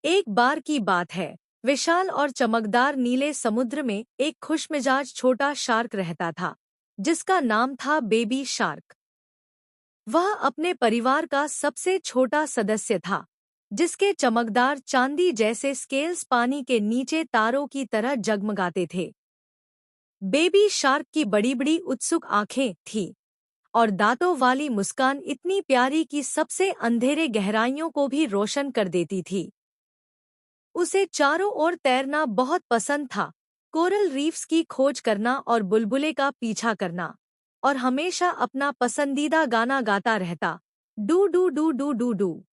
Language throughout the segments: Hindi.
एक बार की बात है। विशाल और चमकदार नीले समुद्र में एक खुशमिजाज छोटा शार्क रहता था, जिसका नाम था बेबी शार्क। वह अपने परिवार का सबसे छोटा सदस्य था, जिसके चमकदार चांदी जैसे स्केल्स पानी के नीचे तारों की तरह जगमगाते थे। बेबी शार्क की बड़ी बड़ी उत्सुक आंखें थीं और दांतों वाली मुस्कान इतनी प्यारी कि सबसे अंधेरे गहराइयों को भी रोशन कर देती थी। उसे चारों ओर तैरना बहुत पसंद था, कोरल रीफ्स की खोज करना और बुलबुले का पीछा करना, और हमेशा अपना पसंदीदा गाना गाता रहता, do doo doo doo doo do.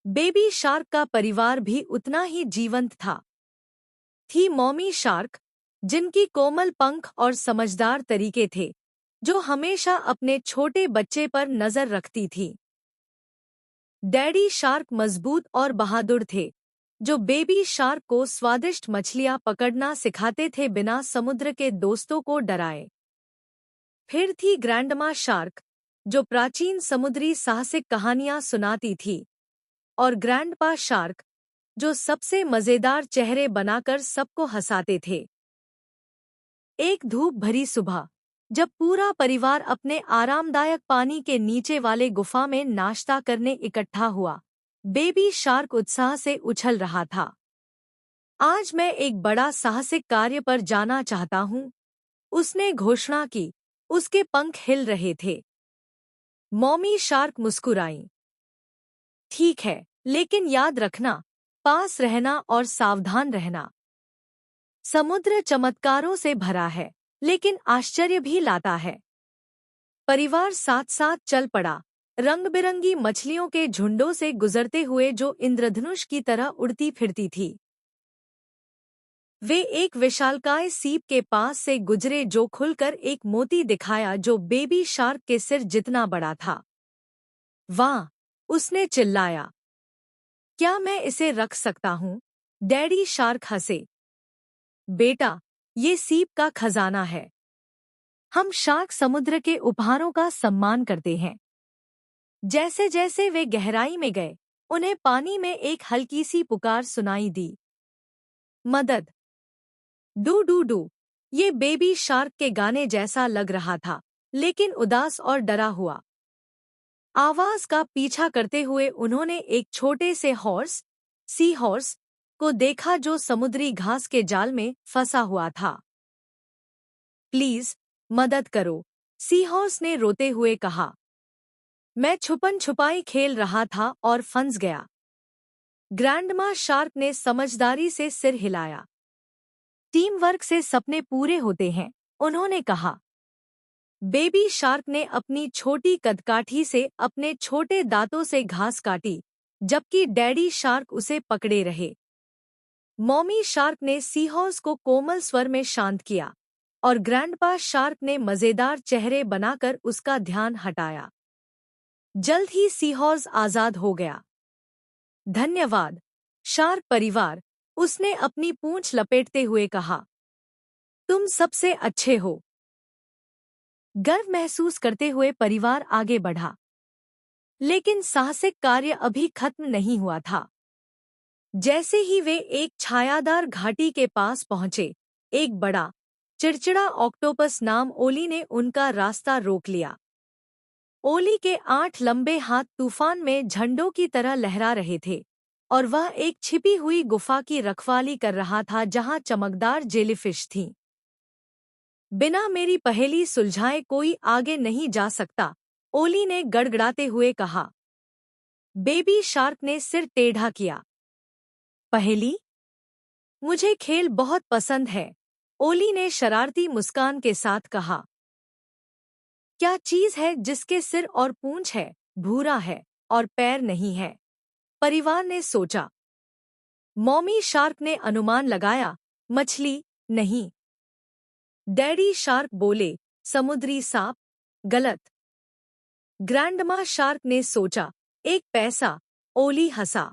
Baby shark का परिवार भी उतना ही जीवंत था। थी मॉमी शार्क, जिनकी कोमल पंख और समझदार तरीके थे, जो हमेशा अपने छोटे बच्चे पर नजर रखती थी। डैडी शार्क मजबूत और बहादुर थे, जो बेबी शार्क को स्वादिष्ट मछलियां पकड़ना सिखाते थे बिना समुद्र के दोस्तों को डराए। फिर थी ग्रैंडमा शार्क, जो प्राचीन समुद्री साहसिक कहानियां सुनाती थी, और ग्रैंडपा शार्क, जो सबसे मजेदार चेहरे बनाकर सबको हंसाते थे। एक धूप भरी सुबह, जब पूरा परिवार अपने आरामदायक पानी के नीचे वाले गुफा में नाश्ता करने इकट्ठा हुआ, बेबी शार्क उत्साह से उछल रहा था। आज मैं एक बड़ा साहसिक कार्य पर जाना चाहता हूँ, उसने घोषणा की। उसके पंख हिल रहे थे। मॉमी शार्क मुस्कुराई। ठीक है, लेकिन याद रखना, पास रहना और सावधान रहना। समुद्र चमत्कारों से भरा है, लेकिन आश्चर्य भी लाता है। परिवार साथ साथ चल पड़ा, रंग बिरंगी मछलियों के झुंडों से गुजरते हुए जो इंद्रधनुष की तरह उड़ती फिरती थी। वे एक विशालकाय सीप के पास से गुजरे जो खुलकर एक मोती दिखाया जो बेबी शार्क के सिर जितना बड़ा था। वाह! उसने चिल्लाया। क्या मैं इसे रख सकता हूँ? डैडी शार्क हंसे। बेटा, ये सीप का खजाना है। हम शार्क समुद्र के उपहारों का सम्मान करते हैं। जैसे जैसे वे गहराई में गए, उन्हें पानी में एक हल्की सी पुकार सुनाई दी। मदद! Do doo do. ये बेबी शार्क के गाने जैसा लग रहा था, लेकिन उदास और डरा हुआ। आवाज का पीछा करते हुए उन्होंने एक छोटे से सी हॉर्स, को देखा जो समुद्री घास के जाल में फंसा हुआ था। प्लीज, मदद करो, सी हॉर्स ने रोते हुए कहा। मैं छुपन छुपाई खेल रहा था और फंस गया। ग्रैंडमा शार्क ने समझदारी से सिर हिलाया। टीम वर्क से सपने पूरे होते हैं, उन्होंने कहा। बेबी शार्क ने अपनी छोटी कदकाठी से अपने छोटे दांतों से घास काटी, जबकि डैडी शार्क उसे पकड़े रहे। मॉमी शार्क ने सीहॉर्स को कोमल स्वर में शांत किया, और ग्रैंडपा शार्क ने मजेदार चेहरे बनाकर उसका ध्यान हटाया। जल्द ही सीहॉर्स आजाद हो गया। धन्यवाद, शार्क परिवार, उसने अपनी पूंछ लपेटते हुए कहा। तुम सबसे अच्छे हो। गर्व महसूस करते हुए परिवार आगे बढ़ा। लेकिन साहसिक कार्य अभी खत्म नहीं हुआ था। जैसे ही वे एक छायादार घाटी के पास पहुंचे, एक बड़ा, चिड़चिड़ा ऑक्टोपस नाम ओली ने उनका रास्ता रोक लिया। ओली के 8 लंबे हाथ तूफान में झंडों की तरह लहरा रहे थे, और वह एक छिपी हुई गुफा की रखवाली कर रहा था जहां चमकदार जेलीफिश थीं। बिना मेरी पहेली सुलझाए कोई आगे नहीं जा सकता, ओली ने गड़गड़ाते हुए कहा। बेबी शार्क ने सिर टेढ़ा किया। पहेली? मुझे खेल बहुत पसंद है, ओली ने शरारती मुस्कान के साथ कहा। क्या चीज है जिसके सिर और पूंछ है, भूरा है, और पैर नहीं है? परिवार ने सोचा। मॉमी शार्क ने अनुमान लगाया, मछली नहीं। डैडी शार्क बोले, समुद्री सांप। गलत। ग्रैंडमा शार्क ने सोचा, एक पैसा। ओली हंसा।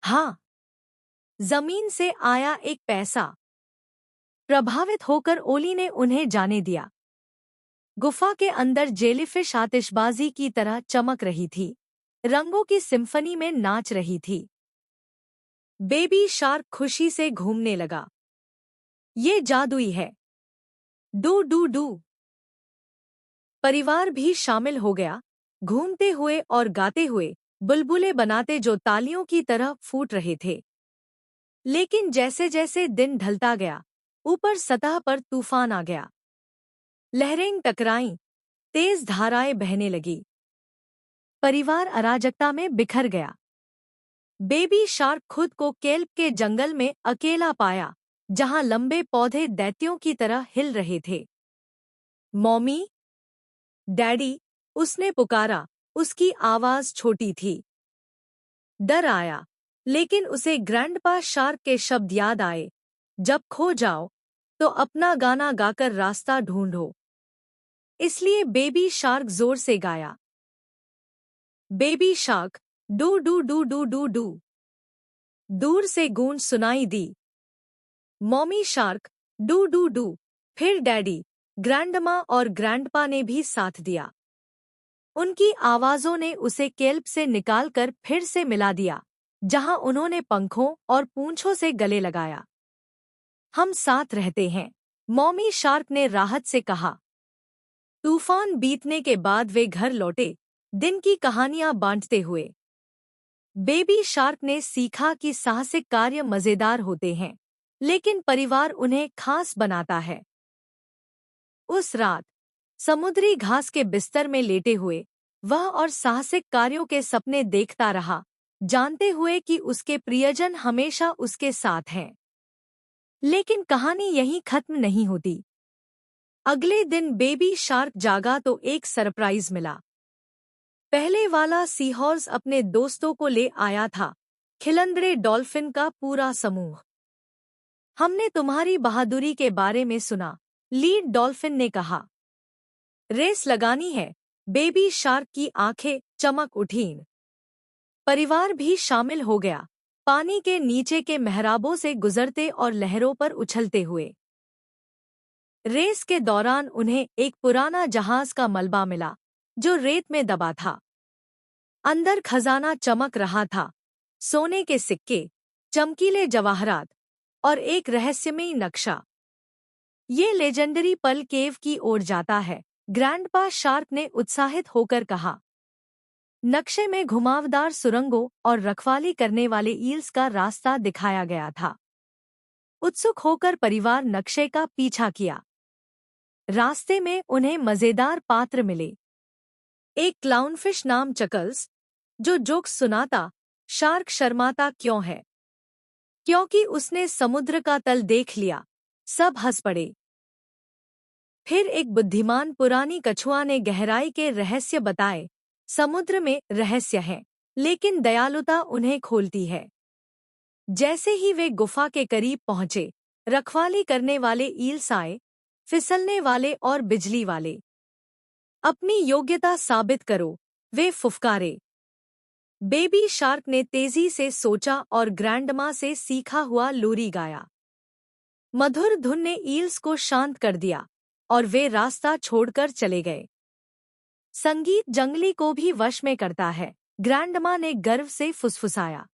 हाँ, जमीन से आया एक पैसा। प्रभावित होकर ओली ने उन्हें जाने दिया। गुफा के अंदर जेलीफिश आतिशबाजी की तरह चमक रही थी, रंगों की सिम्फनी में नाच रही थी। बेबी शार्क खुशी से घूमने लगा। ये जादुई है। Do doo do. परिवार भी शामिल हो गया, घूमते हुए और गाते हुए, बुलबुले बनाते जो तालियों की तरह फूट रहे थे। लेकिन जैसे जैसे दिन ढलता गया, ऊपर सतह पर तूफान आ गया। लहरें टकराईं, तेज धाराएं बहने लगी। परिवार अराजकता में बिखर गया। बेबी शार्क खुद को केल्प के जंगल में अकेला पाया, जहां लंबे पौधे दैत्यों की तरह हिल रहे थे। मॉमी, डैडी, उसने पुकारा। उसकी आवाज छोटी थी। डर आया, लेकिन उसे ग्रैंडपा शार्क के शब्द याद आए, जब खो जाओ तो अपना गाना गाकर रास्ता ढूंढो। इसलिए बेबी शार्क जोर से गाया। Baby shark, doo doo doo doo doo doo. दूर से गूंज सुनाई दी। Mommy shark, doo doo doo. फिर डैडी, ग्रैंडमा और ग्रैंडपा ने भी साथ दिया। उनकी आवाजों ने उसे केल्प से निकालकर फिर से मिला दिया, जहां उन्होंने पंखों और पूंछों से गले लगाया। हम साथ रहते हैं, मॉमी शार्क ने राहत से कहा। तूफान बीतने के बाद वे घर लौटे, दिन की कहानियां बांटते हुए। बेबी शार्क ने सीखा कि साहसिक कार्य मजेदार होते हैं, लेकिन परिवार उन्हें खास बनाता है। उस रात समुद्री घास के बिस्तर में लेटे हुए वह और साहसिक कार्यों के सपने देखता रहा, जानते हुए कि उसके प्रियजन हमेशा उसके साथ हैं। लेकिन कहानी यहीं खत्म नहीं होती। अगले दिन बेबी शार्क जागा तो एक सरप्राइज मिला। पहले वाला सीहॉर्स अपने दोस्तों को ले आया था, खिलंदरे डॉल्फिन का पूरा समूह। हमने तुम्हारी बहादुरी के बारे में सुना, लीड डॉल्फिन ने कहा। रेस लगानी है, बेबी शार्क की आंखें चमक उठीं। परिवार भी शामिल हो गया, पानी के नीचे के मेहराबों से गुजरते और लहरों पर उछलते हुए। रेस के दौरान उन्हें एक पुराना जहाज का मलबा मिला, जो रेत में दबा था। अंदर खजाना चमक रहा था, सोने के सिक्के, चमकीले जवाहरात और एक रहस्यमयी नक्शा। ये लेजेंडरी पल केव की ओर जाता है, ग्रैंडपा शार्क ने उत्साहित होकर कहा। नक्शे में घुमावदार सुरंगों और रखवाली करने वाले ईल्स का रास्ता दिखाया गया था। उत्सुक होकर परिवार नक्शे का पीछा किया। रास्ते में उन्हें मजेदार पात्र मिले। एक क्लाउनफिश नाम चकल्स, जो जोक्स सुनाता, शार्क शर्माता क्यों है? क्योंकि उसने समुद्र का तल देख लिया। सब हंस पड़े। फिर एक बुद्धिमान पुरानी कछुआ ने गहराई के रहस्य बताए। समुद्र में रहस्य है, लेकिन दयालुता उन्हें खोलती है। जैसे ही वे गुफा के करीब पहुंचे, रखवाली करने वाले ईल्स आए, फिसलने वाले और बिजली वाले। अपनी योग्यता साबित करो, वे फुफकारे। बेबी शार्क ने तेजी से सोचा और ग्रैंडमा से सीखा हुआ लोरी गाया। मधुर धुन ने ईल्स को शांत कर दिया और वे रास्ता छोड़कर चले गए। संगीत जंगली को भी वश में करता है, ग्रैंडमा ने गर्व से फुसफुसाया।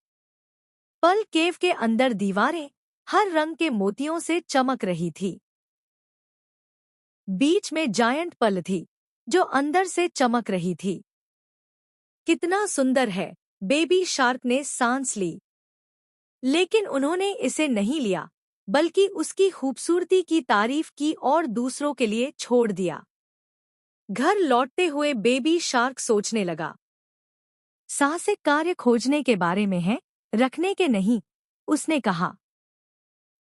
पल केव के अंदर दीवारें हर रंग के मोतियों से चमक रही थी। बीच में जायंट पल थी, जो अंदर से चमक रही थी। कितना सुंदर है, बेबी शार्क ने सांस ली। लेकिन उन्होंने इसे नहीं लिया, बल्कि उसकी खूबसूरती की तारीफ की और दूसरों के लिए छोड़ दिया। घर लौटते हुए बेबी शार्क सोचने लगा। साहसिक कार्य खोजने के बारे में है, रखने के नहीं, उसने कहा।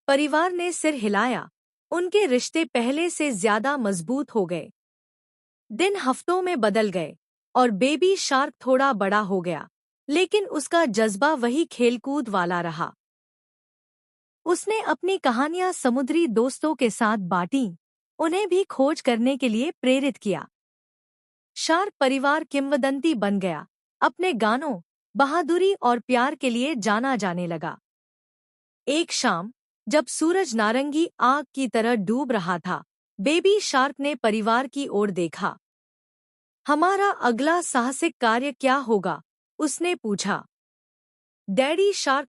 परिवार ने सिर हिलाया। उनके रिश्ते पहले से ज्यादा मजबूत हो गए। दिन हफ्तों में बदल गए और बेबी शार्क थोड़ा बड़ा हो गया, लेकिन उसका जज्बा वही खेलकूद वाला रहा। उसने अपनी कहानियां समुद्री दोस्तों के साथ बांटी, उन्हें भी खोज करने के लिए प्रेरित किया। शार्क परिवार किंवदंती बन गया, अपने गानों, बहादुरी और प्यार के लिए जाना जाने लगा। एक शाम, जब सूरज नारंगी आग की तरह डूब रहा था, बेबी शार्क ने परिवार की ओर देखा। हमारा अगला साहसिक कार्य क्या होगा? उसने पूछा। Daddy shark